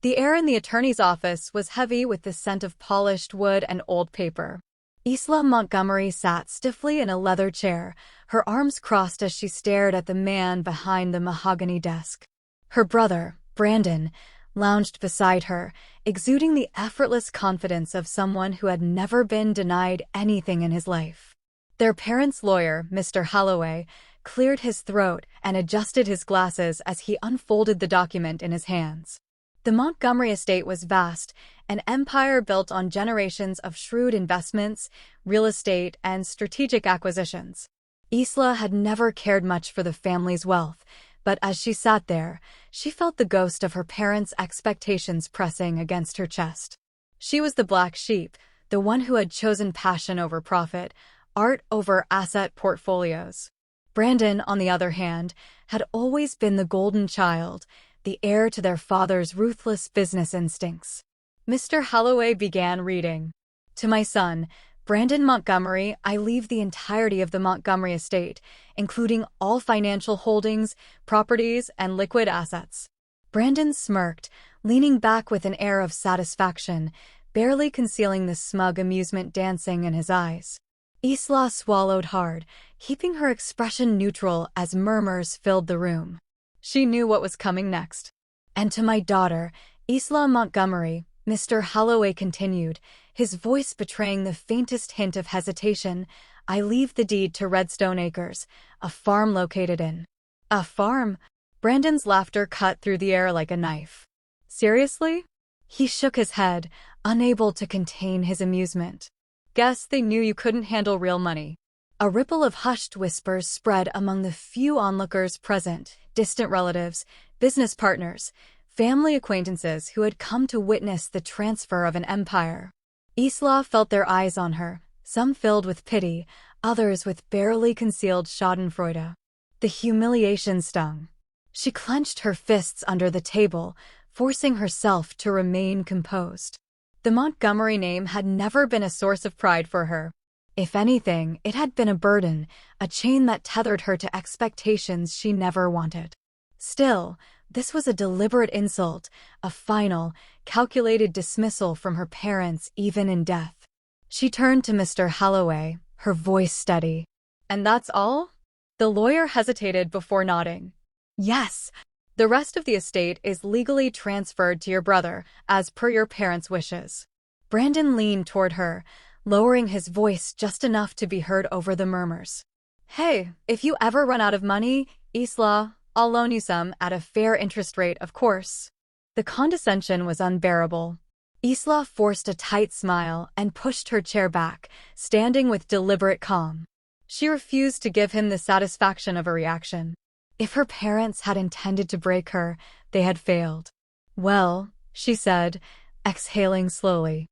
The air in the attorney's office was heavy with the scent of polished wood and old paper. Isla Montgomery sat stiffly in a leather chair, her arms crossed as she stared at the man behind the mahogany desk. Her brother, Brandon, lounged beside her, exuding the effortless confidence of someone who had never been denied anything in his life. Their parents' lawyer, Mr. Holloway, cleared his throat and adjusted his glasses as he unfolded the document in his hands. The Montgomery estate was vast, an empire built on generations of shrewd investments, real estate, and strategic acquisitions. Isla had never cared much for the family's wealth, but as she sat there, she felt the ghost of her parents' expectations pressing against her chest. She was the black sheep, the one who had chosen passion over profit, art over asset portfolios. Brandon, on the other hand, had always been the golden child, the heir to their father's ruthless business instincts. Mr. Holloway began reading. To my son, Brandon Montgomery, I leave the entirety of the Montgomery estate, including all financial holdings, properties, and liquid assets. Brandon smirked, leaning back with an air of satisfaction, barely concealing the smug amusement dancing in his eyes. Isla swallowed hard, keeping her expression neutral as murmurs filled the room. She knew what was coming next. And to my daughter, Isla Montgomery, Mr. Holloway continued, his voice betraying the faintest hint of hesitation, I leave the deed to Redstone Acres, a farm located in. A farm? Brandon's laughter cut through the air like a knife. Seriously? He shook his head, unable to contain his amusement. Guess they knew you couldn't handle real money. A ripple of hushed whispers spread among the few onlookers present, distant relatives, business partners, family acquaintances who had come to witness the transfer of an empire. Isla felt their eyes on her, some filled with pity, others with barely concealed schadenfreude. The humiliation stung. She clenched her fists under the table, forcing herself to remain composed. The Montgomery name had never been a source of pride for her. If anything, it had been a burden, a chain that tethered her to expectations she never wanted. Still, this was a deliberate insult, a final, calculated dismissal from her parents even in death. She turned to Mr. Holloway, her voice steady. And that's all? The lawyer hesitated before nodding. Yes. The rest of the estate is legally transferred to your brother, as per your parents' wishes. Brandon leaned toward her, lowering his voice just enough to be heard over the murmurs. Hey, if you ever run out of money, Isla, I'll loan you some at a fair interest rate, of course. The condescension was unbearable. Isla forced a tight smile and pushed her chair back, standing with deliberate calm. She refused to give him the satisfaction of a reaction. If her parents had intended to break her, they had failed. Well, she said, exhaling slowly.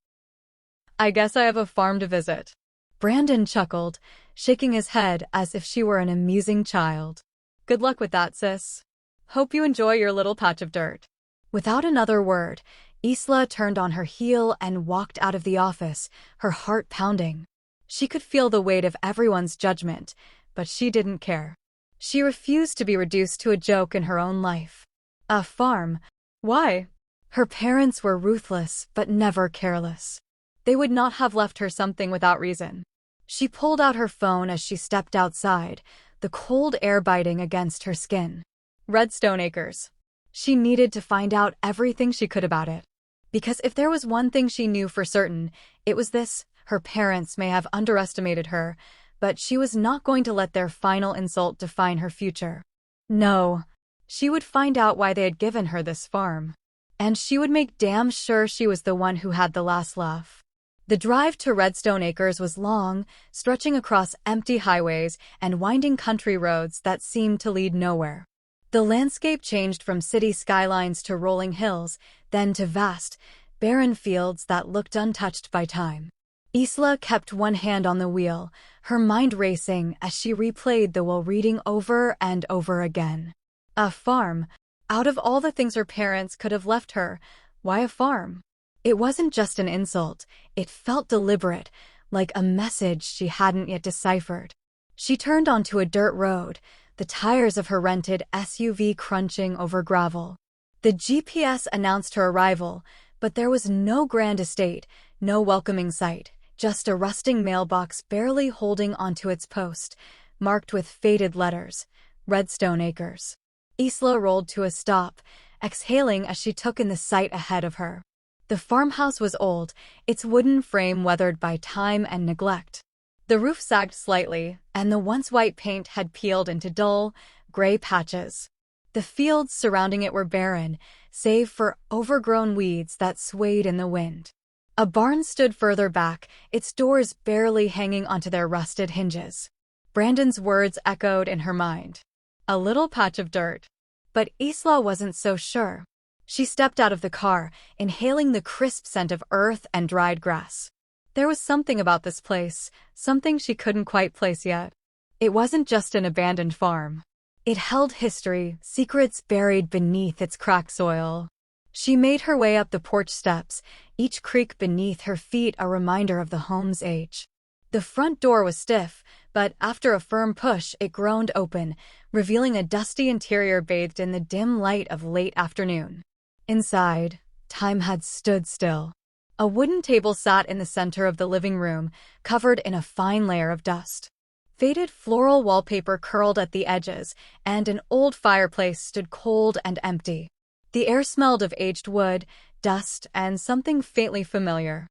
I guess I have a farm to visit. Brandon chuckled, shaking his head as if she were an amusing child. Good luck with that, sis. Hope you enjoy your little patch of dirt. Without another word, Isla turned on her heel and walked out of the office, her heart pounding. She could feel the weight of everyone's judgment, but she didn't care. She refused to be reduced to a joke in her own life. A farm? Why? Her parents were ruthless but never careless. They would not have left her something without reason. She pulled out her phone as she stepped outside, the cold air biting against her skin. Redstone Acres. She needed to find out everything she could about it. Because if there was one thing she knew for certain, it was this: her parents may have underestimated her, but she was not going to let their final insult define her future. No. She would find out why they had given her this farm. And she would make damn sure she was the one who had the last laugh. The drive to Redstone Acres was long, stretching across empty highways and winding country roads that seemed to lead nowhere. The landscape changed from city skylines to rolling hills, then to vast, barren fields that looked untouched by time. Isla kept one hand on the wheel, her mind racing as she replayed the while reading over and over again. A farm. Out of all the things her parents could have left her, why a farm? It wasn't just an insult, it felt deliberate, like a message she hadn't yet deciphered. She turned onto a dirt road, the tires of her rented SUV crunching over gravel. The GPS announced her arrival, but there was no grand estate, no welcoming sight, just a rusting mailbox barely holding onto its post, marked with faded letters, Redstone Acres. Isla rolled to a stop, exhaling as she took in the sight ahead of her. The farmhouse was old, its wooden frame weathered by time and neglect. The roof sagged slightly, and the once white paint had peeled into dull, gray patches. The fields surrounding it were barren, save for overgrown weeds that swayed in the wind. A barn stood further back, its doors barely hanging onto their rusted hinges. Brandon's words echoed in her mind. A little patch of dirt. But Isla wasn't so sure. She stepped out of the car, inhaling the crisp scent of earth and dried grass. There was something about this place, something she couldn't quite place yet. It wasn't just an abandoned farm. It held history, secrets buried beneath its cracked soil. She made her way up the porch steps, each creak beneath her feet a reminder of the home's age. The front door was stiff, but after a firm push it groaned open, revealing a dusty interior bathed in the dim light of late afternoon. Inside, time had stood still. A wooden table sat in the center of the living room, covered in a fine layer of dust. Faded floral wallpaper curled at the edges, and an old fireplace stood cold and empty. The air smelled of aged wood, dust, and something faintly familiar.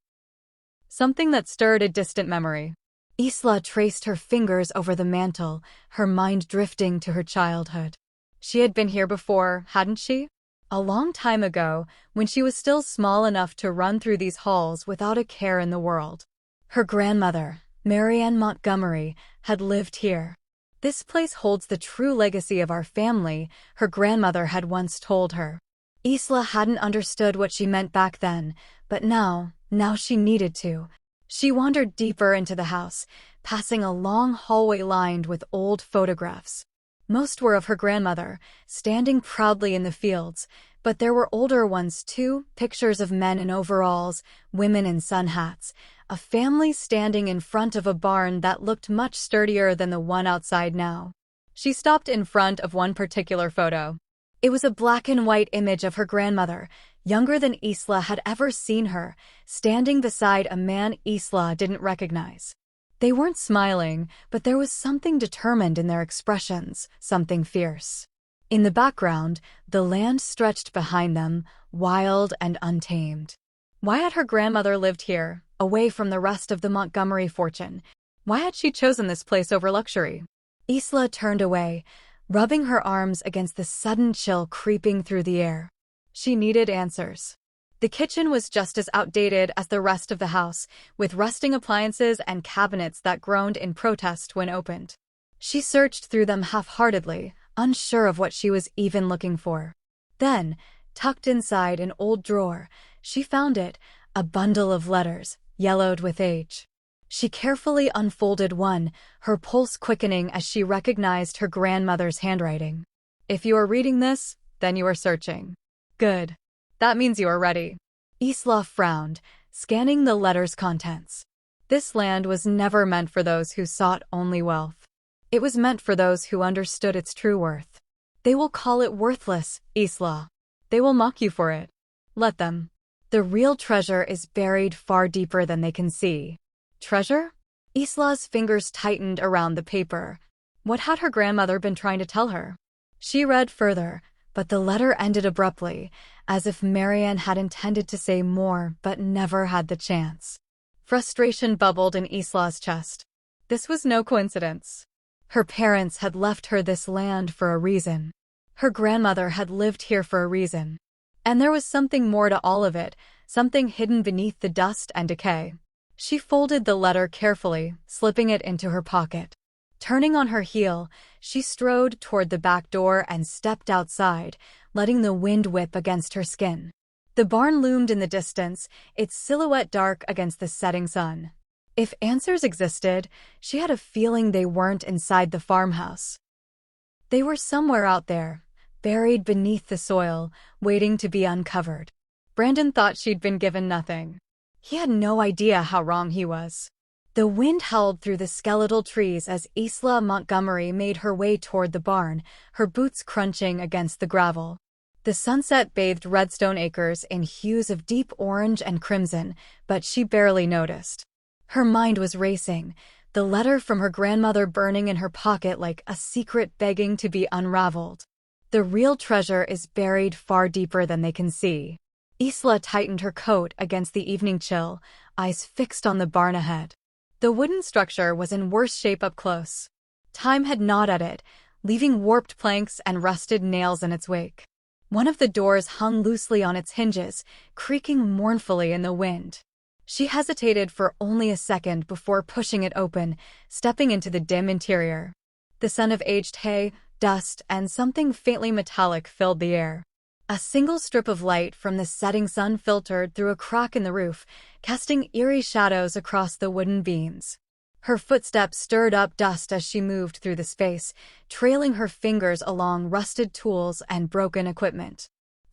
Something that stirred a distant memory. Isla traced her fingers over the mantel, her mind drifting to her childhood. She had been here before, hadn't she? A long time ago, when she was still small enough to run through these halls without a care in the world. Her grandmother, Marianne Montgomery, had lived here. This place holds the true legacy of our family, her grandmother had once told her. Isla hadn't understood what she meant back then, but now she needed to. She wandered deeper into the house, passing a long hallway lined with old photographs. Most were of her grandmother, standing proudly in the fields, but there were older ones too, pictures of men in overalls, women in sun hats, a family standing in front of a barn that looked much sturdier than the one outside now. She stopped in front of one particular photo. It was a black and white image of her grandmother, younger than Isla had ever seen her, standing beside a man Isla didn't recognize. They weren't smiling, but there was something determined in their expressions, something fierce. In the background, the land stretched behind them, wild and untamed. Why had her grandmother lived here, away from the rest of the Montgomery fortune? Why had she chosen this place over luxury? Isla turned away, rubbing her arms against the sudden chill creeping through the air. She needed answers. The kitchen was just as outdated as the rest of the house, with rusting appliances and cabinets that groaned in protest when opened. She searched through them half-heartedly, unsure of what she was even looking for. Then, tucked inside an old drawer, she found it, a bundle of letters, yellowed with age. She carefully unfolded one, her pulse quickening as she recognized her grandmother's handwriting. If you are reading this, then you are searching. Good. That means you are ready. Isla frowned, scanning the letter's contents. This land was never meant for those who sought only wealth. It was meant for those who understood its true worth. They will call it worthless, Isla. They will mock you for it. Let them. The real treasure is buried far deeper than they can see. Treasure? Isla's fingers tightened around the paper. What had her grandmother been trying to tell her? She read further, but the letter ended abruptly, as if Marianne had intended to say more but never had the chance. Frustration bubbled in Isla's chest. This was no coincidence. Her parents had left her this land for a reason. Her grandmother had lived here for a reason. And there was something more to all of it, something hidden beneath the dust and decay. She folded the letter carefully, slipping it into her pocket. Turning on her heel, she strode toward the back door and stepped outside, letting the wind whip against her skin. The barn loomed in the distance, its silhouette dark against the setting sun. If answers existed, she had a feeling they weren't inside the farmhouse. They were somewhere out there, buried beneath the soil, waiting to be uncovered. Brandon thought she'd been given nothing. He had no idea how wrong he was. The wind howled through the skeletal trees as Isla Montgomery made her way toward the barn, her boots crunching against the gravel. The sunset bathed Redstone Acres in hues of deep orange and crimson, but she barely noticed. Her mind was racing, the letter from her grandmother burning in her pocket like a secret begging to be unraveled. The real treasure is buried far deeper than they can see. Isla tightened her coat against the evening chill, eyes fixed on the barn ahead. The wooden structure was in worse shape up close. Time had gnawed at it, leaving warped planks and rusted nails in its wake. One of the doors hung loosely on its hinges, creaking mournfully in the wind. She hesitated for only a second before pushing it open, stepping into the dim interior. The scent of aged hay, dust, and something faintly metallic filled the air. A single strip of light from the setting sun filtered through a crack in the roof, casting eerie shadows across the wooden beams. Her footsteps stirred up dust as she moved through the space, trailing her fingers along rusted tools and broken equipment.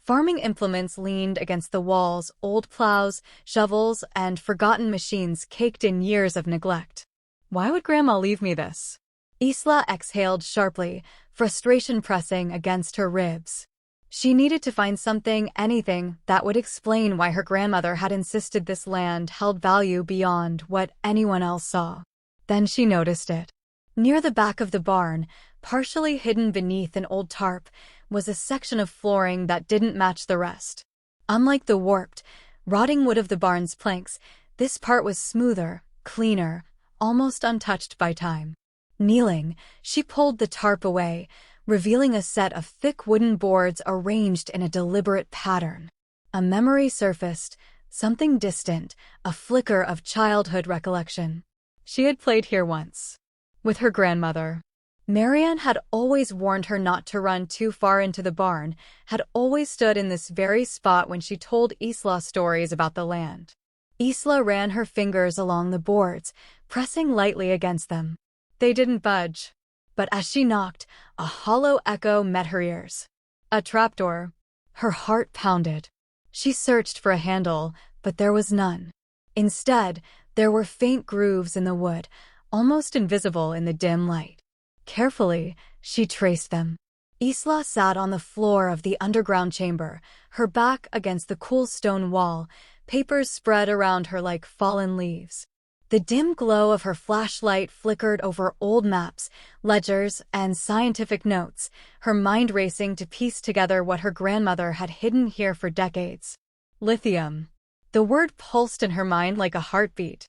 Farming implements leaned against the walls, old plows, shovels, and forgotten machines caked in years of neglect. Why would Grandma leave me this? Isla exhaled sharply, frustration pressing against her ribs. She needed to find something, anything, that would explain why her grandmother had insisted this land held value beyond what anyone else saw. Then she noticed it. Near the back of the barn, partially hidden beneath an old tarp, was a section of flooring that didn't match the rest. Unlike the warped, rotting wood of the barn's planks, this part was smoother, cleaner, almost untouched by time. Kneeling, she pulled the tarp away, revealing a set of thick wooden boards arranged in a deliberate pattern. A memory surfaced, something distant, a flicker of childhood recollection. She had played here once. With her grandmother. Marianne had always warned her not to run too far into the barn, had always stood in this very spot when she told Isla stories about the land. Isla ran her fingers along the boards, pressing lightly against them. They didn't budge. But as she knocked, a hollow echo met her ears. A trapdoor. Her heart pounded. She searched for a handle, but there was none. Instead, there were faint grooves in the wood, almost invisible in the dim light. Carefully, she traced them. Isla sat on the floor of the underground chamber, her back against the cool stone wall, papers spread around her like fallen leaves. The dim glow of her flashlight flickered over old maps, ledgers, and scientific notes, her mind racing to piece together what her grandmother had hidden here for decades. Lithium. The word pulsed in her mind like a heartbeat.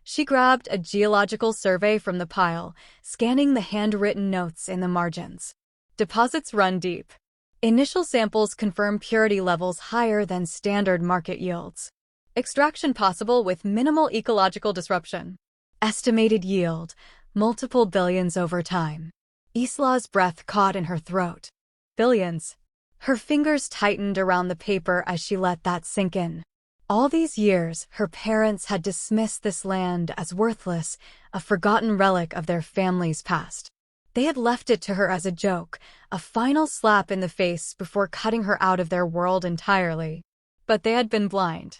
She grabbed a geological survey from the pile, scanning the handwritten notes in the margins. Deposits run deep. Initial samples confirm purity levels higher than standard market yields. Extraction possible with minimal ecological disruption. Estimated yield, multiple billions over time. Isla's breath caught in her throat. Billions. Her fingers tightened around the paper as she let that sink in. All these years, her parents had dismissed this land as worthless, a forgotten relic of their family's past. They had left it to her as a joke, a final slap in the face before cutting her out of their world entirely. But they had been blind.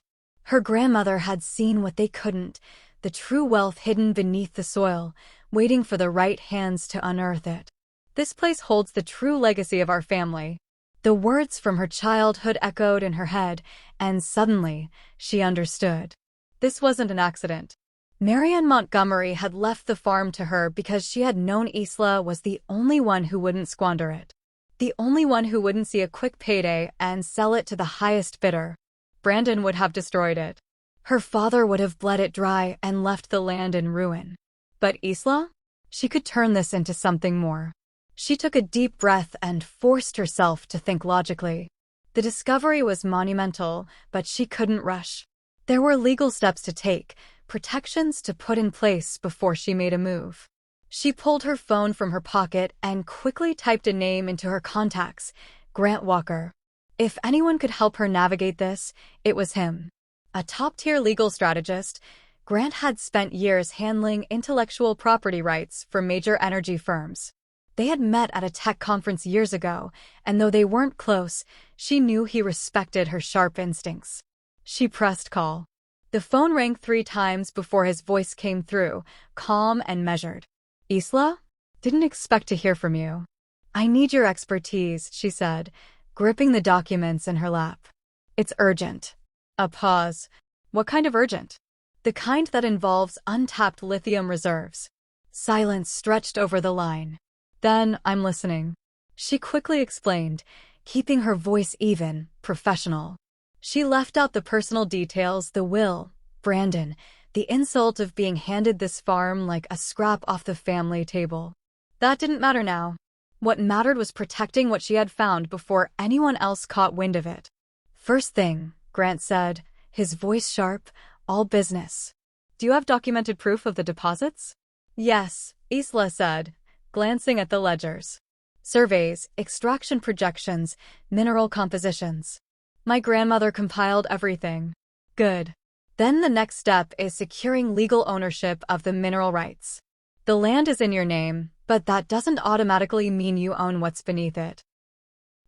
Her grandmother had seen what they couldn't, the true wealth hidden beneath the soil, waiting for the right hands to unearth it. This place holds the true legacy of our family. The words from her childhood echoed in her head, and suddenly, she understood. This wasn't an accident. Marianne Montgomery had left the farm to her because she had known Isla was the only one who wouldn't squander it. The only one who wouldn't see a quick payday and sell it to the highest bidder. Brandon would have destroyed it. Her father would have bled it dry and left the land in ruin. But Isla? She could turn this into something more. She took a deep breath and forced herself to think logically. The discovery was monumental, but she couldn't rush. There were legal steps to take, protections to put in place before she made a move. She pulled her phone from her pocket and quickly typed a name into her contacts, Grant Walker. If anyone could help her navigate this, it was him. A top-tier legal strategist, Grant had spent years handling intellectual property rights for major energy firms. They had met at a tech conference years ago, and though they weren't close, she knew he respected her sharp instincts. She pressed call. The phone rang 3 times before his voice came through, calm and measured. Isla? Didn't expect to hear from you. I need your expertise, she said, gripping the documents in her lap. It's urgent. A pause. What kind of urgent? The kind that involves untapped lithium reserves. Silence stretched over the line. Then, I'm listening. She quickly explained, keeping her voice even, professional. She left out the personal details, the will, Brandon, the insult of being handed this farm like a scrap off the family table. That didn't matter now. What mattered was protecting what she had found before anyone else caught wind of it. First thing, Grant said, his voice sharp, all business. Do you have documented proof of the deposits? Yes, Isla said, glancing at the ledgers. Surveys, extraction projections, mineral compositions. My grandmother compiled everything. Good. Then the next step is securing legal ownership of the mineral rights. The land is in your name, but that doesn't automatically mean you own what's beneath it.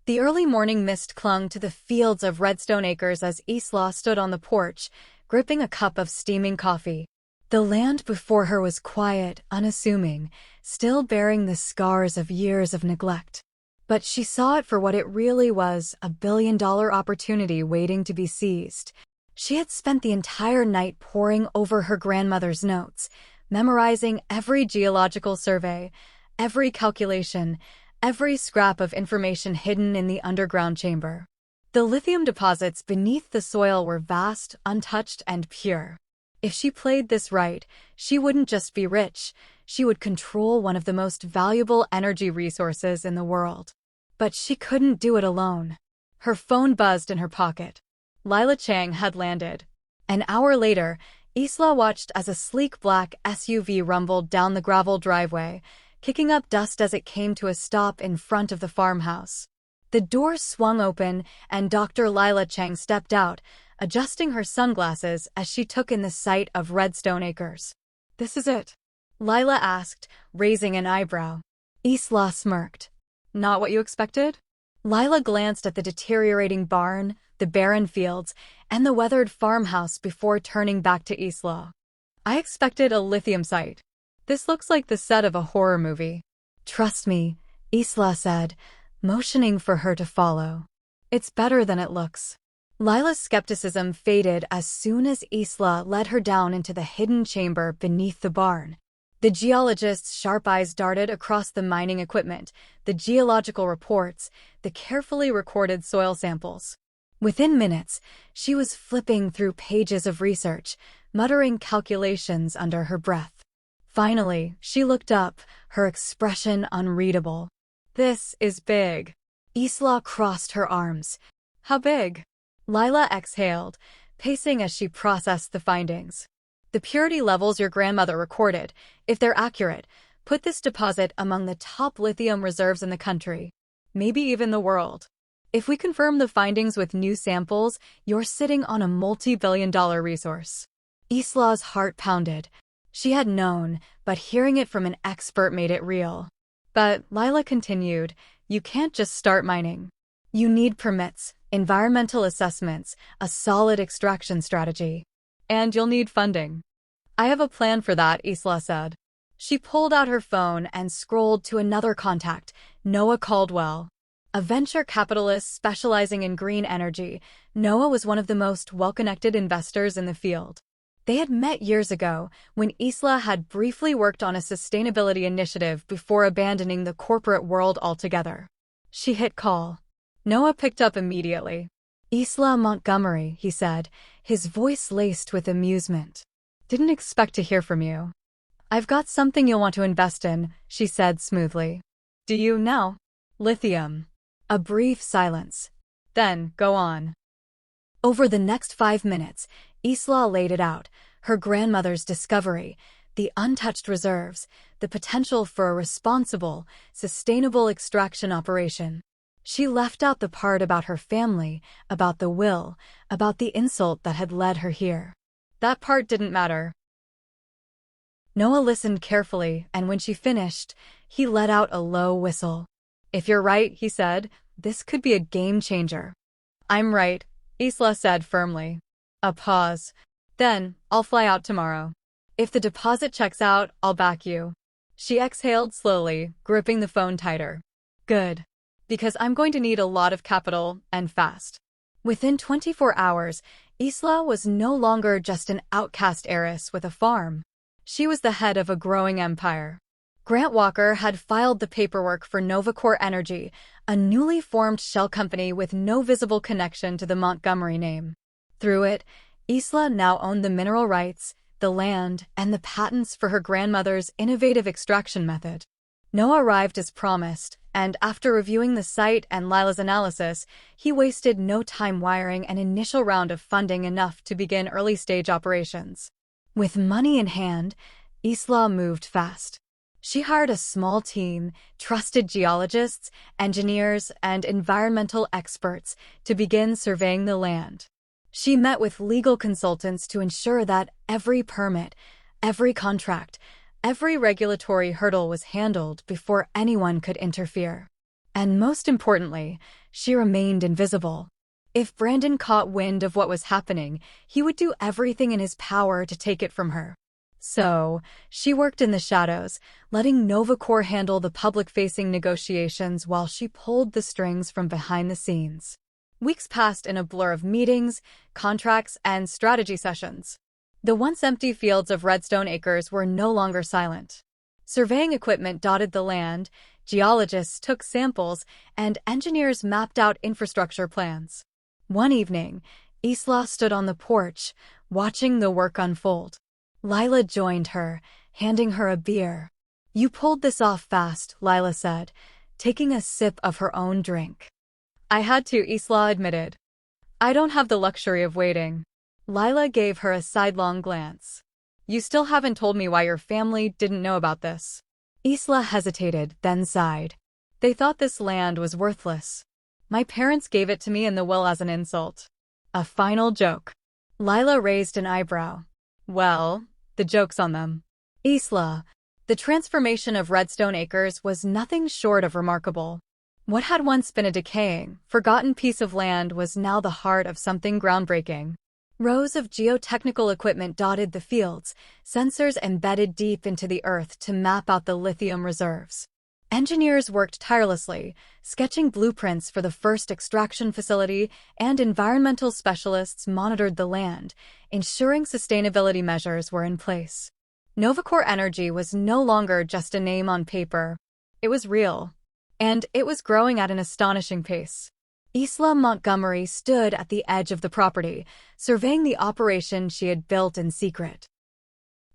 The early morning mist clung to the fields of Redstone Acres as Isla stood on the porch, gripping a cup of steaming coffee. The land before her was quiet, unassuming, still bearing the scars of years of neglect. But she saw it for what it really was, a billion-dollar opportunity waiting to be seized. She had spent the entire night poring over her grandmother's notes, memorizing every geological survey, every calculation, every scrap of information hidden in the underground chamber. The lithium deposits beneath the soil were vast, untouched, and pure. If she played this right, she wouldn't just be rich, she would control one of the most valuable energy resources in the world. But she couldn't do it alone. Her phone buzzed in her pocket. Lila Chang had landed. An hour later, Isla watched as a sleek black SUV rumbled down the gravel driveway, kicking up dust as it came to a stop in front of the farmhouse. The door swung open, and Dr. Lila Chang stepped out, adjusting her sunglasses as she took in the sight of Redstone Acres. This is it? Lila asked, raising an eyebrow. Isla smirked. Not what you expected? Lila glanced at the deteriorating barn, the barren fields, and the weathered farmhouse before turning back to Isla. I expected a lithium site. This looks like the set of a horror movie. Trust me, Isla said, motioning for her to follow. It's better than it looks. Lila's skepticism faded as soon as Isla led her down into the hidden chamber beneath the barn. The geologist's sharp eyes darted across the mining equipment, the geological reports, the carefully recorded soil samples. Within minutes, she was flipping through pages of research, muttering calculations under her breath. Finally, she looked up, her expression unreadable. This is big. Isla crossed her arms. How big? Lila exhaled, pacing as she processed the findings. The purity levels your grandmother recorded, if they're accurate, put this deposit among the top lithium reserves in the country, maybe even the world. If we confirm the findings with new samples, you're sitting on a multi-billion-dollar resource. Isla's heart pounded. She had known, but hearing it from an expert made it real. But, Lila continued, you can't just start mining. You need permits, environmental assessments, a solid extraction strategy. And you'll need funding. I have a plan for that, Isla said. She pulled out her phone and scrolled to another contact, Noah Caldwell. A venture capitalist specializing in green energy, Noah was one of the most well-connected investors in the field. They had met years ago, when Isla had briefly worked on a sustainability initiative before abandoning the corporate world altogether. She hit call. Noah picked up immediately. Isla Montgomery, he said, his voice laced with amusement. Didn't expect to hear from you. I've got something you'll want to invest in, she said smoothly. Do you now? Lithium. A brief silence. Then, go on. Over the next 5 minutes, Isla laid it out, her grandmother's discovery, the untouched reserves, the potential for a responsible, sustainable extraction operation. She left out the part about her family, about the will, about the insult that had led her here. That part didn't matter. Noah listened carefully, and when she finished, he let out a low whistle. If you're right, he said, this could be a game changer. I'm right, Isla said firmly. A pause. Then, I'll fly out tomorrow. If the deposit checks out, I'll back you. She exhaled slowly, gripping the phone tighter. Good. because I'm going to need a lot of capital, and fast. Within 24 hours, Isla was no longer just an outcast heiress with a farm. She was the head of a growing empire. Grant Walker had filed the paperwork for Novacore Energy, a newly formed shell company with no visible connection to the Montgomery name. Through it, Isla now owned the mineral rights, the land, and the patents for her grandmother's innovative extraction method. Noah arrived as promised, and after reviewing the site and Lila's analysis, he wasted no time wiring an initial round of funding enough to begin early-stage operations. With money in hand, Isla moved fast. She hired a small team, trusted geologists, engineers, and environmental experts to begin surveying the land. She met with legal consultants to ensure that every permit, every contract, every regulatory hurdle was handled before anyone could interfere. And most importantly, she remained invisible. If Brandon caught wind of what was happening, he would do everything in his power to take it from her. So, she worked in the shadows, letting Novacore handle the public-facing negotiations while she pulled the strings from behind the scenes. Weeks passed in a blur of meetings, contracts, and strategy sessions. The once empty fields of Redstone Acres were no longer silent. Surveying equipment dotted the land, geologists took samples, and engineers mapped out infrastructure plans. One evening, Isla stood on the porch, watching the work unfold. Lila joined her, handing her a beer. "You pulled this off fast," Lila said, taking a sip of her own drink. "I had to," Isla admitted. "I don't have the luxury of waiting." Lila gave her a sidelong glance. "You still haven't told me why your family didn't know about this." Isla hesitated, then sighed. "They thought this land was worthless. My parents gave it to me in the will as an insult." A final joke. Lila raised an eyebrow. "Well, the joke's on them." Isla, the transformation of Redstone Acres was nothing short of remarkable. What had once been a decaying, forgotten piece of land was now the heart of something groundbreaking. Rows of geotechnical equipment dotted the fields, sensors embedded deep into the earth to map out the lithium reserves. Engineers worked tirelessly, sketching blueprints for the first extraction facility, and environmental specialists monitored the land, ensuring sustainability measures were in place. Novacore Energy was no longer just a name on paper. It was real. And it was growing at an astonishing pace. Isla Montgomery stood at the edge of the property, surveying the operation she had built in secret.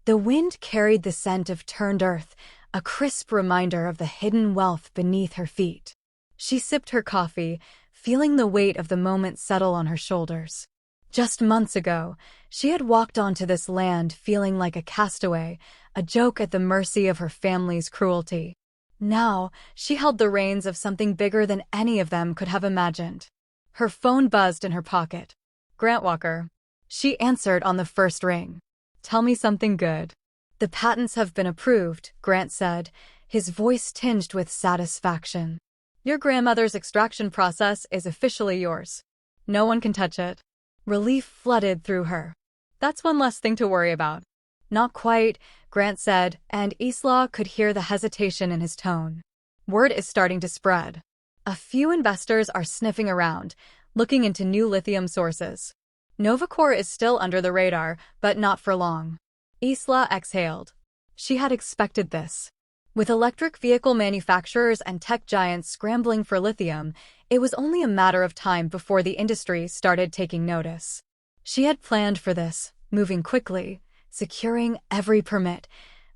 The wind carried the scent of turned earth, a crisp reminder of the hidden wealth beneath her feet. She sipped her coffee, feeling the weight of the moment settle on her shoulders. Just months ago, she had walked onto this land feeling like a castaway, a joke at the mercy of her family's cruelty. Now, she held the reins of something bigger than any of them could have imagined. Her phone buzzed in her pocket. "Grant Walker." She answered on the first ring. "Tell me something good." "The patents have been approved," Grant said, his voice tinged with satisfaction. "Your grandmother's extraction process is officially yours. No one can touch it." Relief flooded through her. "That's one less thing to worry about." "Not quite," Grant said, and Isla could hear the hesitation in his tone. "Word is starting to spread. A few investors are sniffing around, looking into new lithium sources. Novacore is still under the radar, but not for long." Isla exhaled. She had expected this. With electric vehicle manufacturers and tech giants scrambling for lithium, it was only a matter of time before the industry started taking notice. She had planned for this, moving quickly, securing every permit,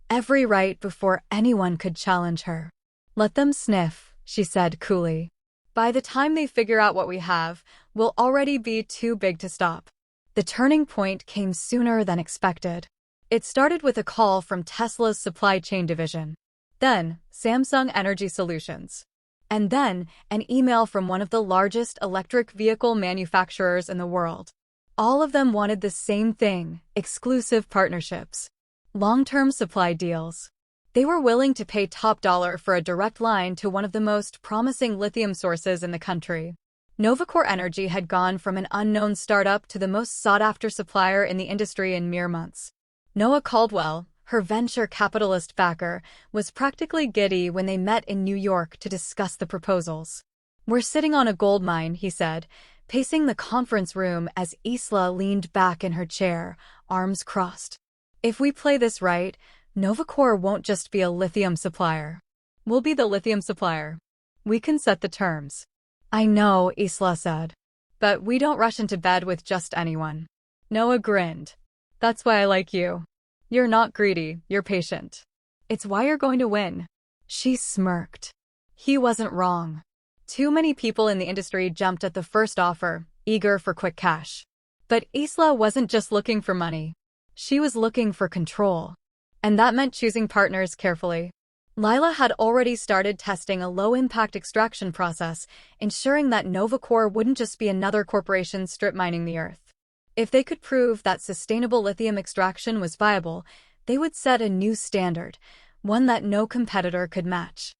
every right before anyone could challenge her. "Let them sniff," she said coolly. "By the time they figure out what we have, we'll already be too big to stop." The turning point came sooner than expected. It started with a call from Tesla's supply chain division. Then, Samsung Energy Solutions. And then, an email from one of the largest electric vehicle manufacturers in the world. All of them wanted the same thing: exclusive partnerships. Long-term supply deals. They were willing to pay top dollar for a direct line to one of the most promising lithium sources in the country. Novacore Energy had gone from an unknown startup to the most sought-after supplier in the industry in mere months. Noah Caldwell, her venture capitalist backer, was practically giddy when they met in New York to discuss the proposals. We're sitting on a gold mine, he said, pacing the conference room as Isla leaned back in her chair, arms crossed. If we play this right, Novacor won't just be a lithium supplier. We'll be the lithium supplier. We can set the terms. I know, Isla said. But we don't rush into bed with just anyone. Noah grinned. That's why I like you. You're not greedy, you're patient. It's why you're going to win. She smirked. He wasn't wrong. Too many people in the industry jumped at the first offer, eager for quick cash. But Isla wasn't just looking for money. She was looking for control. And that meant choosing partners carefully. Lila had already started testing a low-impact extraction process, ensuring that Novacor wouldn't just be another corporation strip mining the earth. If they could prove that sustainable lithium extraction was viable, they would set a new standard, one that no competitor could match.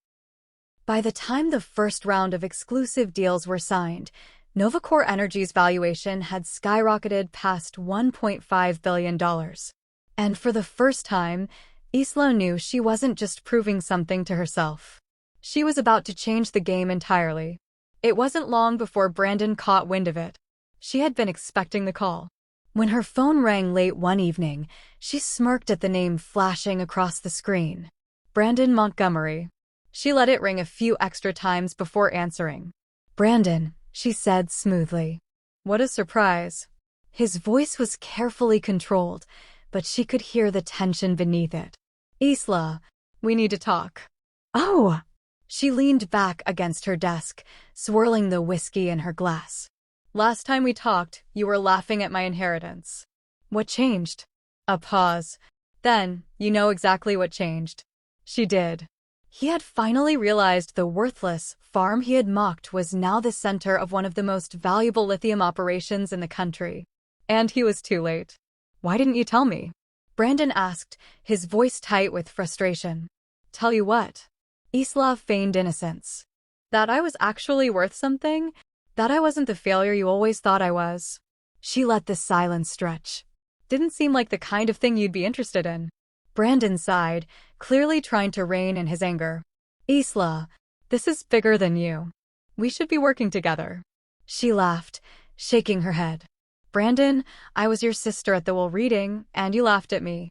By the time the first round of exclusive deals were signed, Novacor Energy's valuation had skyrocketed past $1.5 billion. And for the first time, Isla knew she wasn't just proving something to herself. She was about to change the game entirely. It wasn't long before Brandon caught wind of it. She had been expecting the call. When her phone rang late one evening, she smirked at the name flashing across the screen. Brandon Montgomery. She let it ring a few extra times before answering. Brandon, she said smoothly. What a surprise. His voice was carefully controlled, but she could hear the tension beneath it. Isla, we need to talk. Oh! She leaned back against her desk, swirling the whiskey in her glass. Last time we talked, you were laughing at my inheritance. What changed? A pause. Then, you know exactly what changed. She did. He had finally realized the worthless farm he had mocked was now the center of one of the most valuable lithium operations in the country. And he was too late. Why didn't you tell me? Brandon asked, his voice tight with frustration. Tell you what? Isla feigned innocence. That I was actually worth something? That I wasn't the failure you always thought I was? She let the silence stretch. Didn't seem like the kind of thing you'd be interested in. Brandon sighed, clearly trying to rein in his anger. Isla, this is bigger than you. We should be working together. She laughed, shaking her head. Brandon, I was your sister at the will reading, and you laughed at me.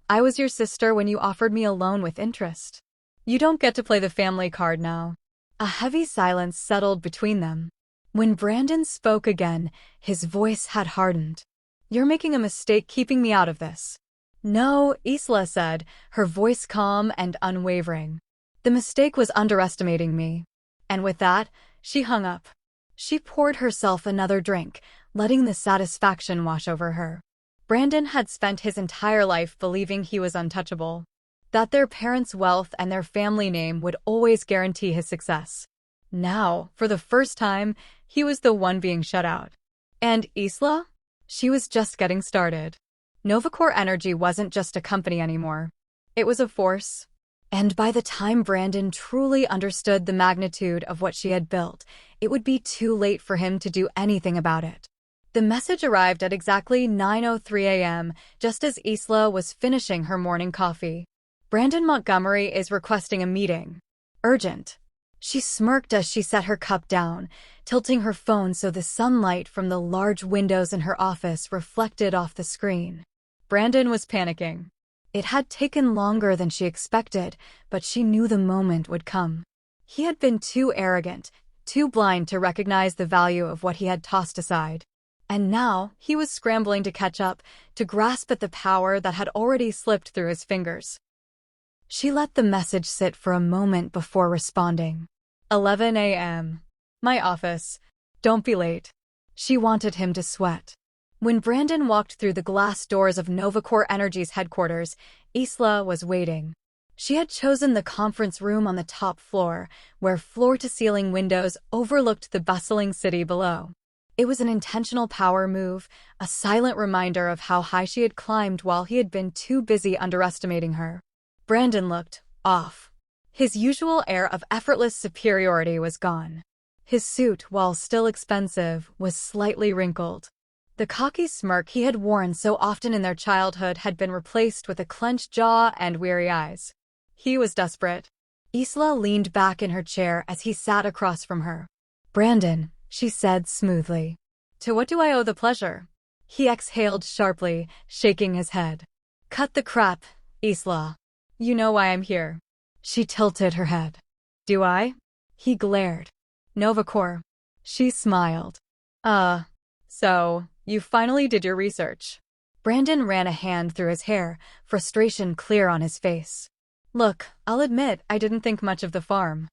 I was your sister when you offered me a loan with interest. You don't get to play the family card now. A heavy silence settled between them. When Brandon spoke again, his voice had hardened. You're making a mistake keeping me out of this. No, Isla said, her voice calm and unwavering. The mistake was underestimating me. And with that, she hung up. She poured herself another drink, letting the satisfaction wash over her. Brandon had spent his entire life believing he was untouchable, that their parents' wealth and their family name would always guarantee his success. Now, for the first time, he was the one being shut out. And Isla? She was just getting started. Novacor Energy wasn't just a company anymore. It was a force. And by the time Brandon truly understood the magnitude of what she had built, it would be too late for him to do anything about it. The message arrived at exactly 9:03 a.m., just as Isla was finishing her morning coffee. Brandon Montgomery is requesting a meeting. Urgent. She smirked as she set her cup down, tilting her phone so the sunlight from the large windows in her office reflected off the screen. Brandon was panicking. It had taken longer than she expected, but she knew the moment would come. He had been too arrogant, too blind to recognize the value of what he had tossed aside. And now, he was scrambling to catch up, to grasp at the power that had already slipped through his fingers. She let the message sit for a moment before responding. 11 a.m. My office. Don't be late. She wanted him to sweat. When Brandon walked through the glass doors of Novacor Energy's headquarters, Isla was waiting. She had chosen the conference room on the top floor, where floor-to-ceiling windows overlooked the bustling city below. It was an intentional power move, a silent reminder of how high she had climbed while he had been too busy underestimating her. Brandon looked off. His usual air of effortless superiority was gone. His suit, while still expensive, was slightly wrinkled. The cocky smirk he had worn so often in their childhood had been replaced with a clenched jaw and weary eyes. He was desperate. Isla leaned back in her chair as he sat across from her. Brandon, she said smoothly. To what do I owe the pleasure? He exhaled sharply, shaking his head. Cut the crap, Isla. You know why I'm here. She tilted her head. Do I? He glared. Novacor. She smiled. So, you finally did your research. Brandon ran a hand through his hair, frustration clear on his face. Look, I'll admit I didn't think much of the farm.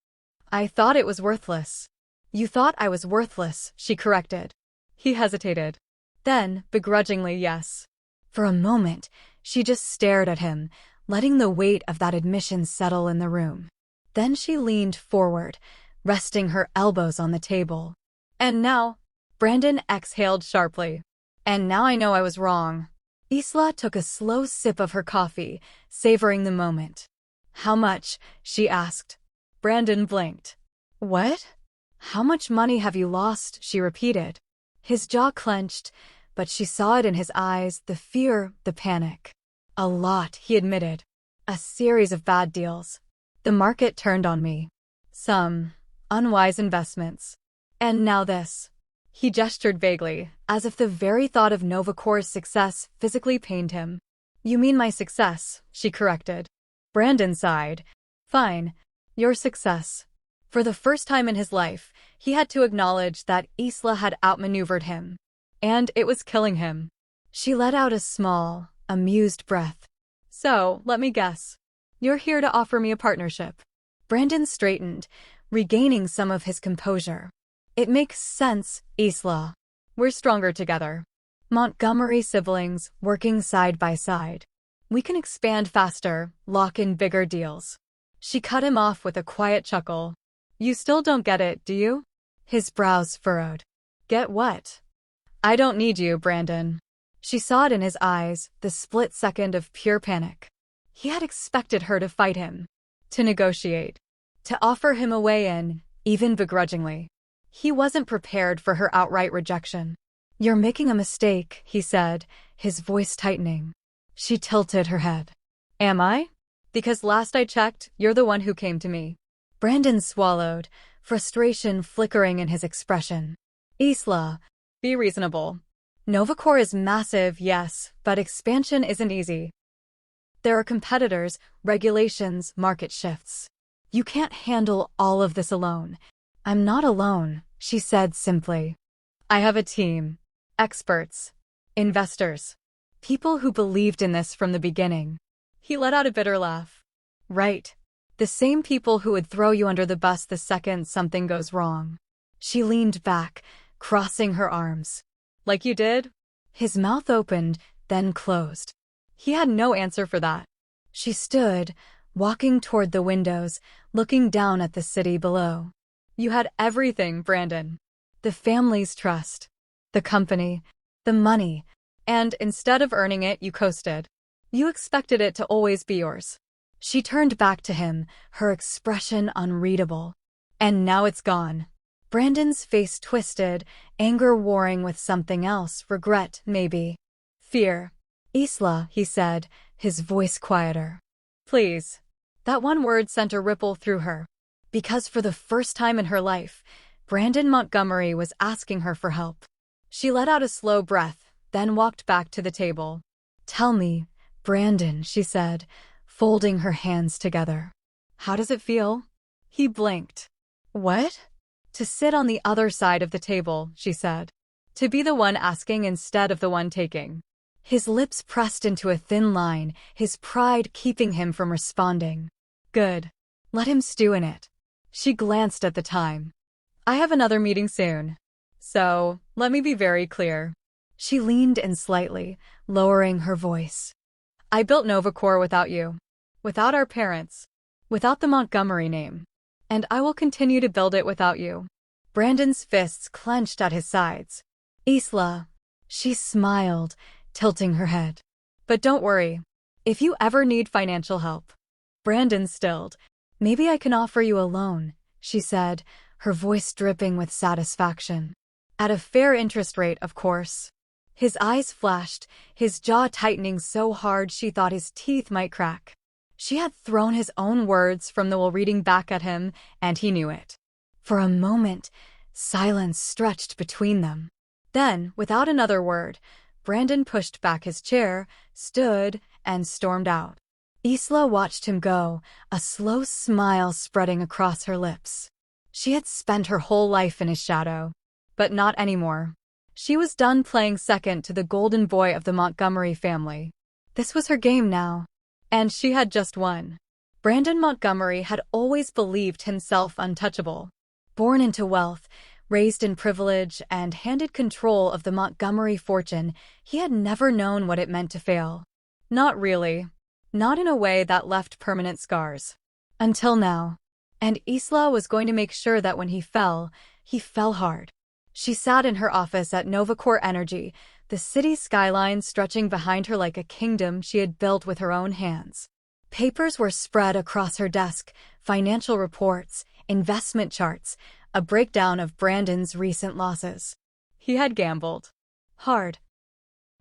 I thought it was worthless. You thought I was worthless, she corrected. He hesitated. Then, begrudgingly, yes. For a moment, she just stared at him, letting the weight of that admission settle in the room. Then she leaned forward, resting her elbows on the table. And now, Brandon exhaled sharply. And now I know I was wrong. Isla took a slow sip of her coffee, savoring the moment. How much? She asked. Brandon blinked. What? How much money have you lost? She repeated. His jaw clenched, but she saw it in his eyes, the fear, the panic. A lot, he admitted. A series of bad deals. The market turned on me. Some unwise investments. And now this. He gestured vaguely, as if the very thought of Novacor's success physically pained him. You mean my success, she corrected. Brandon sighed. Fine, your success. For the first time in his life, he had to acknowledge that Isla had outmaneuvered him. And it was killing him. She let out a small, amused breath. So, let me guess. You're here to offer me a partnership. Brandon straightened, regaining some of his composure. It makes sense, Isla. We're stronger together. Montgomery siblings working side by side. We can expand faster, lock in bigger deals. She cut him off with a quiet chuckle. You still don't get it, do you? His brows furrowed. Get what? I don't need you, Brandon. She saw it in his eyes, the split second of pure panic. He had expected her to fight him, to negotiate, to offer him a way in, even begrudgingly. He wasn't prepared for her outright rejection. You're making a mistake, he said, his voice tightening. She tilted her head. Am I? Because last I checked, you're the one who came to me. Brandon swallowed, frustration flickering in his expression. Isla, be reasonable. Novacor is massive, yes, but expansion isn't easy. There are competitors, regulations, market shifts. You can't handle all of this alone. I'm not alone, she said simply. I have a team. Experts. Investors. People who believed in this from the beginning. He let out a bitter laugh. Right. The same people who would throw you under the bus the second something goes wrong. She leaned back, crossing her arms. Like you did? His mouth opened, then closed. He had no answer for that. She stood, walking toward the windows, looking down at the city below. You had everything, Brandon. The family's trust, the company, the money, and instead of earning it, you coasted. You expected it to always be yours. She turned back to him, her expression unreadable. And now it's gone. Brandon's face twisted, anger warring with something else, regret, maybe. Fear. Isla, he said, his voice quieter. Please. That one word sent a ripple through her. Because for the first time in her life, Brandon Montgomery was asking her for help. She let out a slow breath, then walked back to the table. Tell me, Brandon, she said, folding her hands together. How does it feel? He blinked. What? To sit on the other side of the table, she said. To be the one asking instead of the one taking. His lips pressed into a thin line, his pride keeping him from responding. Good. Let him stew in it. She glanced at the time. I have another meeting soon. So, let me be very clear. She leaned in slightly, lowering her voice. I built Novacor without you. Without our parents. Without the Montgomery name. And I will continue to build it without you. Brandon's fists clenched at his sides. Isla. She smiled, tilting her head. But don't worry. If you ever need financial help. Brandon stilled. Maybe I can offer you a loan, she said, her voice dripping with satisfaction. At a fair interest rate, of course. His eyes flashed, his jaw tightening so hard she thought his teeth might crack. She had thrown his own words from the while reading back at him, and he knew it. For a moment, Silence stretched between them. Then, without another word, Brandon pushed back his chair, stood, and stormed out. Isla watched him go, a slow smile spreading across her lips. She had spent her whole life in his shadow. But not anymore. She was done playing second to the golden boy of the Montgomery family. This was her game now. And she had just won. Brandon Montgomery had always believed himself untouchable. Born into wealth, raised in privilege, and handed control of the Montgomery fortune, he had never known what it meant to fail. Not really. Not in a way that left permanent scars. Until now. And Isla was going to make sure that when he fell hard. She sat in her office at Novacor Energy, the city skyline stretching behind her like a kingdom she had built with her own hands. Papers were spread across her desk, financial reports, investment charts, a breakdown of Brandon's recent losses. He had gambled. Hard.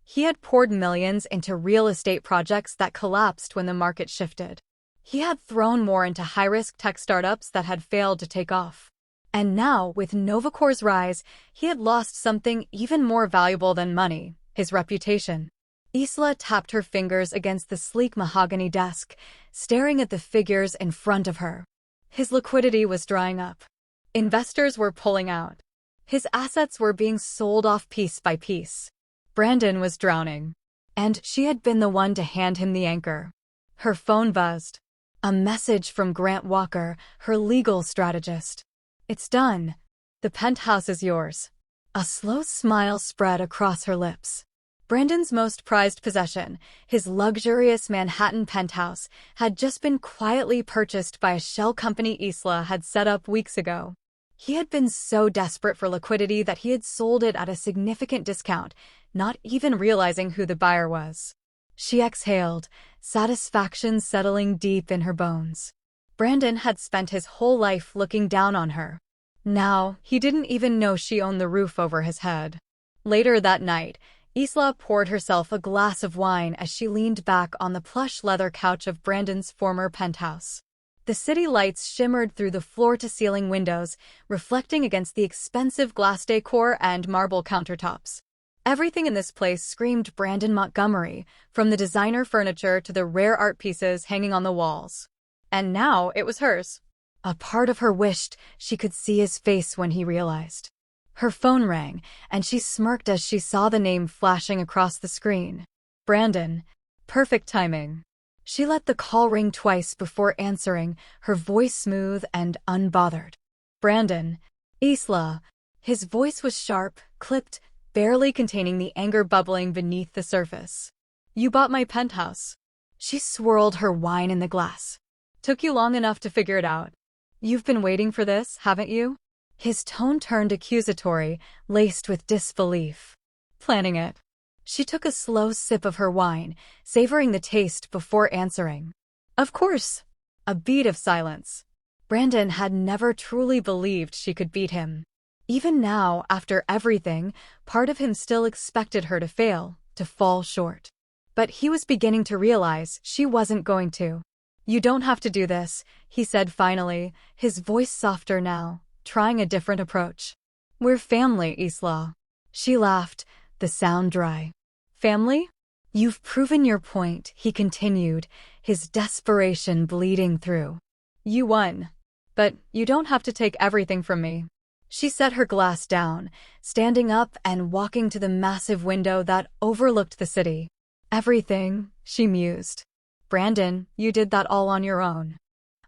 He had poured millions into real estate projects that collapsed when the market shifted. He had thrown more into high-risk tech startups that had failed to take off. And now, with Novacor's rise, he had lost something even more valuable than money, his reputation. Isla tapped her fingers against the sleek mahogany desk, staring at the figures in front of her. His liquidity was drying up. Investors were pulling out. His assets were being sold off piece by piece. Brandon was drowning. And she had been the one to hand him the anchor. Her phone buzzed. A message from Grant Walker, her legal strategist. "It's done. The penthouse is yours." A slow smile spread across her lips. Brandon's most prized possession, his luxurious Manhattan penthouse, had just been quietly purchased by a shell company Isla had set up weeks ago. He had been so desperate for liquidity that he had sold it at a significant discount, not even realizing who the buyer was. She exhaled, satisfaction settling deep in her bones. Brandon had spent his whole life looking down on her. Now, he didn't even know she owned the roof over his head. Later that night, Isla poured herself a glass of wine as she leaned back on the plush leather couch of Brandon's former penthouse. The city lights shimmered through the floor-to-ceiling windows, reflecting against the expensive glass decor and marble countertops. Everything in this place screamed Brandon Montgomery, from the designer furniture to the rare art pieces hanging on the walls. And now it was hers. A part of her wished she could see his face when he realized. Her phone rang, and she smirked as she saw the name flashing across the screen. Brandon. Perfect timing. She let the call ring twice before answering, her voice smooth and unbothered. Brandon. Isla. His voice was sharp, clipped, barely containing the anger bubbling beneath the surface. "You bought my penthouse." She swirled her wine in the glass. "Took you long enough to figure it out. You've been waiting for this, haven't you?" His tone turned accusatory, laced with disbelief. "Planning it." She took a slow sip of her wine, savoring the taste before answering. "Of course." A beat of silence. Brandon had never truly believed she could beat him. Even now, after everything, part of him still expected her to fail, to fall short. But he was beginning to realize she wasn't going to. "You don't have to do this," he said finally, his voice softer now, trying a different approach. "We're family, Isla." She laughed, the sound dry. "Family? You've proven your point," he continued, his desperation bleeding through. "You won. But you don't have to take everything from me." She set her glass down, standing up and walking to the massive window that overlooked the city. "Everything," she mused. "Brandon, you did that all on your own.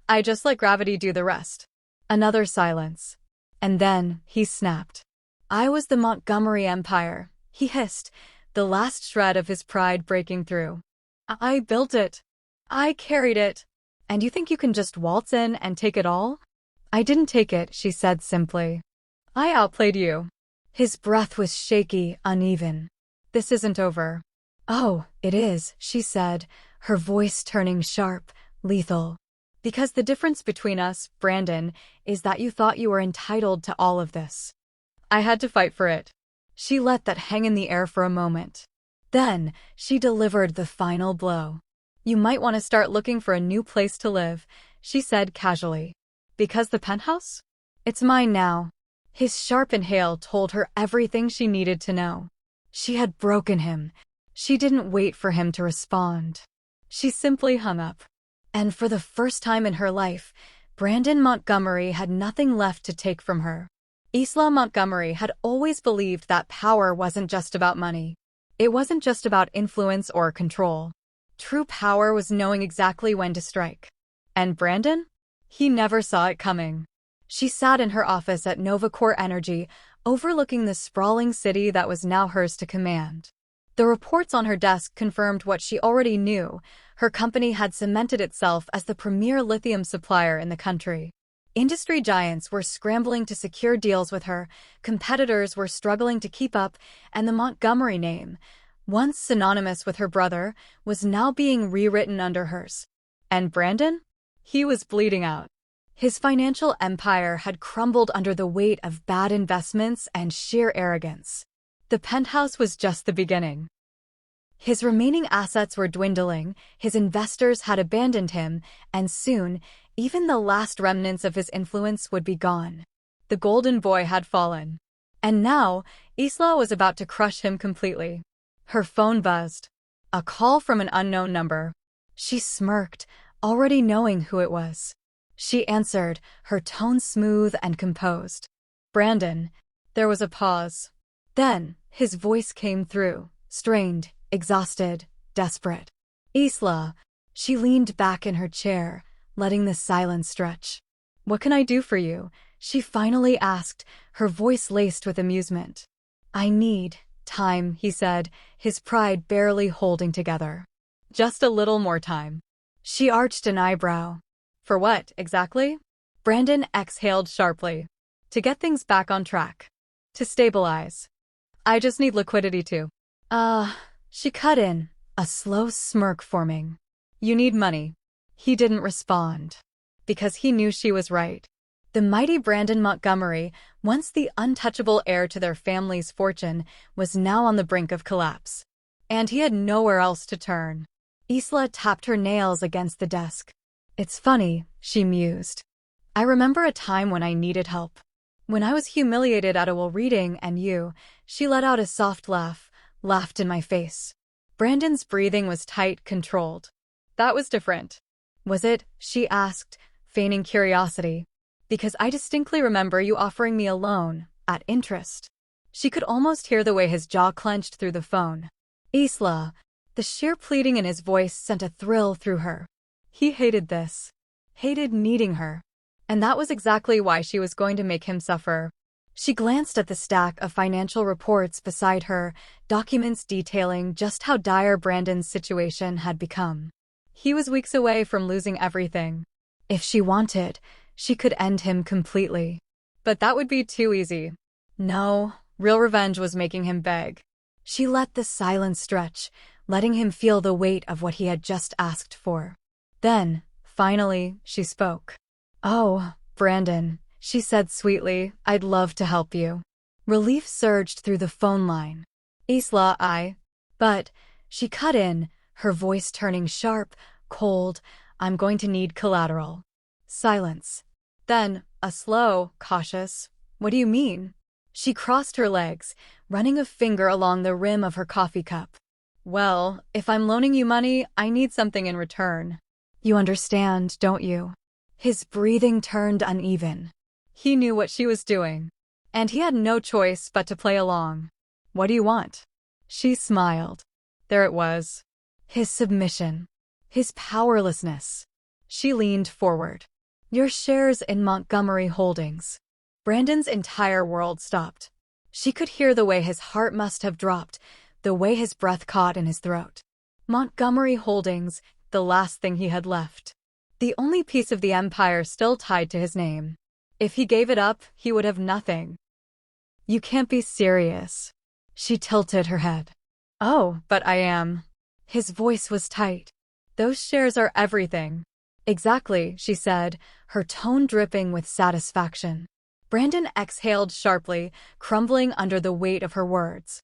I just let gravity do the rest." Another silence. And then, he snapped. "I was the Montgomery Empire," he hissed, the last shred of his pride breaking through. "I built it. I carried it. And you think you can just waltz in and take it all?" "I didn't take it," she said simply. "I outplayed you." His breath was shaky, uneven. "This isn't over." "Oh, it is," she said, her voice turning sharp, lethal. "Because the difference between us, Brandon, is that you thought you were entitled to all of this. I had to fight for it." She let that hang in the air for a moment. Then, she delivered the final blow. "You might want to start looking for a new place to live," she said casually. "Because the penthouse? It's mine now." His sharp inhale told her everything she needed to know. She had broken him. She didn't wait for him to respond. She simply hung up. And for the first time in her life, Brandon Montgomery had nothing left to take from her. Isla Montgomery had always believed that power wasn't just about money. It wasn't just about influence or control. True power was knowing exactly when to strike. And Brandon? He never saw it coming. She sat in her office at Novacore Energy, overlooking the sprawling city that was now hers to command. The reports on her desk confirmed what she already knew. Her company had cemented itself as the premier lithium supplier in the country. Industry giants were scrambling to secure deals with her, competitors were struggling to keep up, and the Montgomery name, once synonymous with her brother, was now being rewritten under hers. And Brandon? He was bleeding out. His financial empire had crumbled under the weight of bad investments and sheer arrogance. The penthouse was just the beginning. His remaining assets were dwindling, his investors had abandoned him, and soon, even the last remnants of his influence would be gone. The golden boy had fallen. And now, Isla was about to crush him completely. Her phone buzzed. A call from an unknown number. She smirked, already knowing who it was. She answered, her tone smooth and composed. Brandon. There was a pause. Then, his voice came through, strained, exhausted, desperate. Isla. She leaned back in her chair, letting the silence stretch. What can I do for you? She finally asked, her voice laced with amusement. I need time, he said, his pride barely holding together. Just a little more time. She arched an eyebrow. For what, exactly? Brandon exhaled sharply. To get things back on track. To stabilize. I just need liquidity too. She cut in, a slow smirk forming. You need money. He didn't respond. Because he knew she was right. The mighty Brandon Montgomery, once the untouchable heir to their family's fortune, was now on the brink of collapse. And he had nowhere else to turn. Isla tapped her nails against the desk. It's funny, she mused. I remember a time when I needed help. When I was humiliated at a reading and you, she let out a soft laugh, laughed in my face. Brandon's breathing was tight, controlled. That was different. Was it? She asked, feigning curiosity. Because I distinctly remember you offering me a loan, at interest. She could almost hear the way his jaw clenched through the phone. Isla. The sheer pleading in his voice sent a thrill through her. He hated this. Hated needing her. And that was exactly why she was going to make him suffer. She glanced at the stack of financial reports beside her, documents detailing just how dire Brandon's situation had become. He was weeks away from losing everything. If she wanted, she could end him completely. But that would be too easy. No, real revenge was making him beg. She let the silence stretch, letting him feel the weight of what he had just asked for. Then, finally, she spoke. Oh, Brandon, she said sweetly, I'd love to help you. Relief surged through the phone line. Isla, But, she cut in, her voice turning sharp, cold, I'm going to need collateral. Silence. Then, a slow, cautious, what do you mean? She crossed her legs, running a finger along the rim of her coffee cup. Well, if I'm loaning you money, I need something in return. You understand, don't you? His breathing turned uneven. He knew what she was doing. And he had no choice but to play along. What do you want? She smiled. There it was. His submission. His powerlessness. She leaned forward. Your shares in Montgomery Holdings. Brandon's entire world stopped. She could hear the way his heart must have dropped, the way his breath caught in his throat. Montgomery Holdings, the last thing he had left. The only piece of the empire still tied to his name. If he gave it up, he would have nothing. You can't be serious. She tilted her head. Oh, but I am. His voice was tight. Those shares are everything. Exactly, she said, her tone dripping with satisfaction. Brandon exhaled sharply, crumbling under the weight of her words.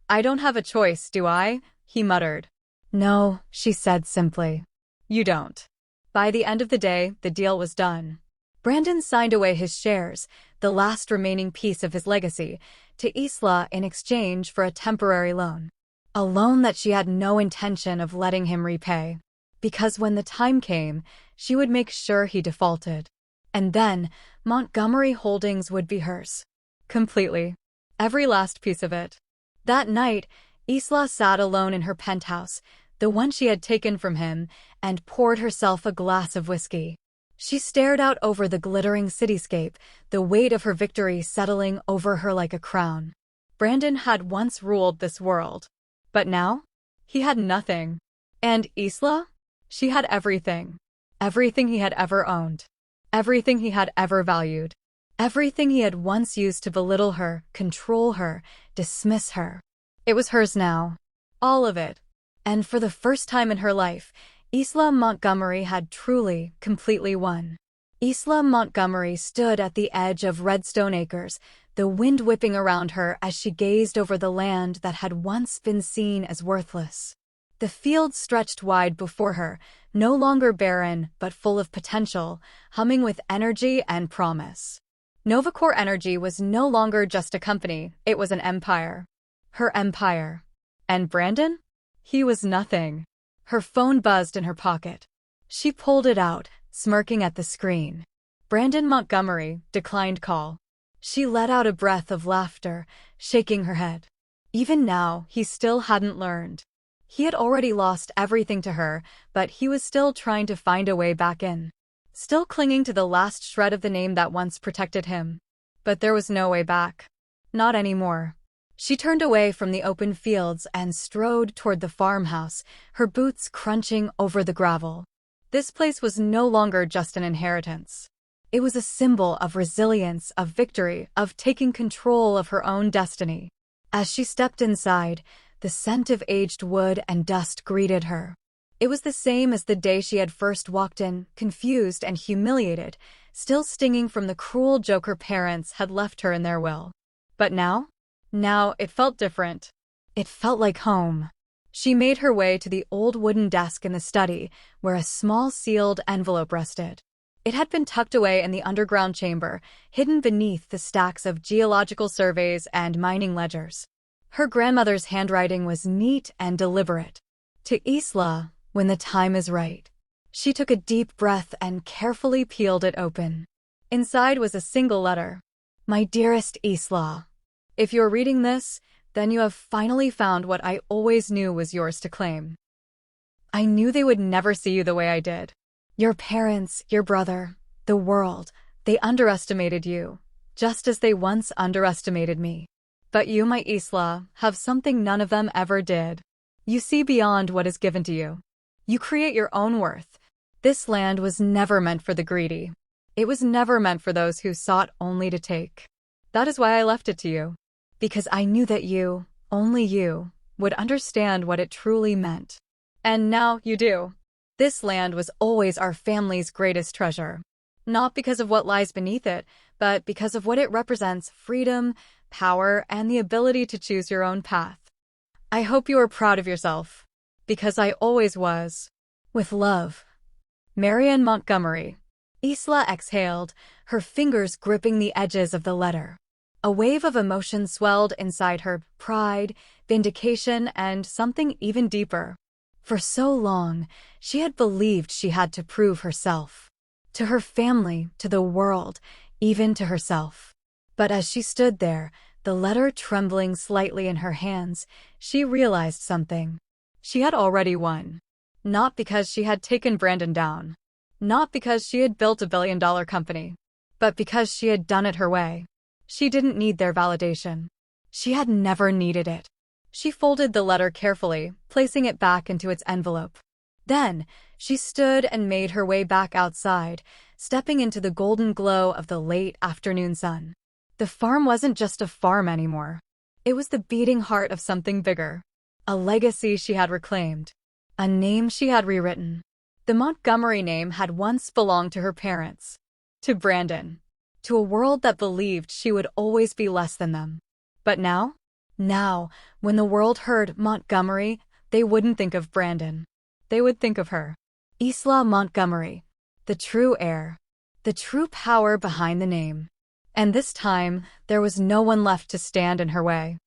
I don't have a choice, do I? He muttered. No, she said simply. You don't. By the end of the day, the deal was done. Brandon signed away his shares, the last remaining piece of his legacy, to Isla in exchange for a temporary loan. A loan that she had no intention of letting him repay. Because when the time came, she would make sure he defaulted. And then, Montgomery Holdings would be hers. Completely. Every last piece of it. That night, Isla sat alone in her penthouse, the one she had taken from him, and poured herself a glass of whiskey. She stared out over the glittering cityscape, the weight of her victory settling over her like a crown. Brandon had once ruled this world. But now? He had nothing. And Isla? She had everything. Everything he had ever owned. Everything he had ever valued. Everything he had once used to belittle her, control her, dismiss her. It was hers now. All of it. And for the first time in her life, Isla Montgomery had truly, completely won. Isla Montgomery stood at the edge of Redstone Acres, the wind whipping around her as she gazed over the land that had once been seen as worthless. The fields stretched wide before her, no longer barren but full of potential, humming with energy and promise. Novacore Energy was no longer just a company, it was an empire. Her empire. And Brandon? He was nothing. Her phone buzzed in her pocket. She pulled it out, smirking at the screen. Brandon Montgomery, declined call. She let out a breath of laughter, shaking her head. Even now, he still hadn't learned. He had already lost everything to her, but he was still trying to find a way back in. Still clinging to the last shred of the name that once protected him. But there was no way back. Not anymore. She turned away from the open fields and strode toward the farmhouse, her boots crunching over the gravel. This place was no longer just an inheritance. It was a symbol of resilience, of victory, of taking control of her own destiny. As she stepped inside, the scent of aged wood and dust greeted her. It was the same as the day she had first walked in, confused and humiliated, still stinging from the cruel joke her parents had left her in their will. But now? Now it felt different. It felt like home. She made her way to the old wooden desk in the study, where a small sealed envelope rested. It had been tucked away in the underground chamber, hidden beneath the stacks of geological surveys and mining ledgers. Her grandmother's handwriting was neat and deliberate. To Isla, when the time is right. She took a deep breath and carefully peeled it open. Inside was a single letter. My dearest Isla, if you're reading this, then you have finally found what I always knew was yours to claim. I knew they would never see you the way I did. Your parents, your brother, the world, they underestimated you, just as they once underestimated me. But you, my Isla, have something none of them ever did. You see beyond what is given to you. You create your own worth. This land was never meant for the greedy. It was never meant for those who sought only to take. That is why I left it to you. Because I knew that you, only you, would understand what it truly meant. And now you do. This land was always our family's greatest treasure. Not because of what lies beneath it, but because of what it represents: freedom, power, and the ability to choose your own path. I hope you are proud of yourself. Because I always was. With love. Marian Montgomery. Isla exhaled, her fingers gripping the edges of the letter. A wave of emotion swelled inside her: pride, vindication, and something even deeper. For so long, she had believed she had to prove herself. To her family, to the world, even to herself. But as she stood there, the letter trembling slightly in her hands, she realized something. She had already won. Not because she had taken Brandon down. Not because she had built a billion-dollar company. But because she had done it her way. She didn't need their validation. She had never needed it. She folded the letter carefully, placing it back into its envelope. Then, she stood and made her way back outside, stepping into the golden glow of the late afternoon sun. The farm wasn't just a farm anymore. It was the beating heart of something bigger. A legacy she had reclaimed. A name she had rewritten. The Montgomery name had once belonged to her parents. To Brandon. To a world that believed she would always be less than them. But now? Now, when the world heard Montgomery, they wouldn't think of Brandon. They would think of her. Isla Montgomery. The true heir. the true power behind the name. And this time, there was no one left to stand in her way.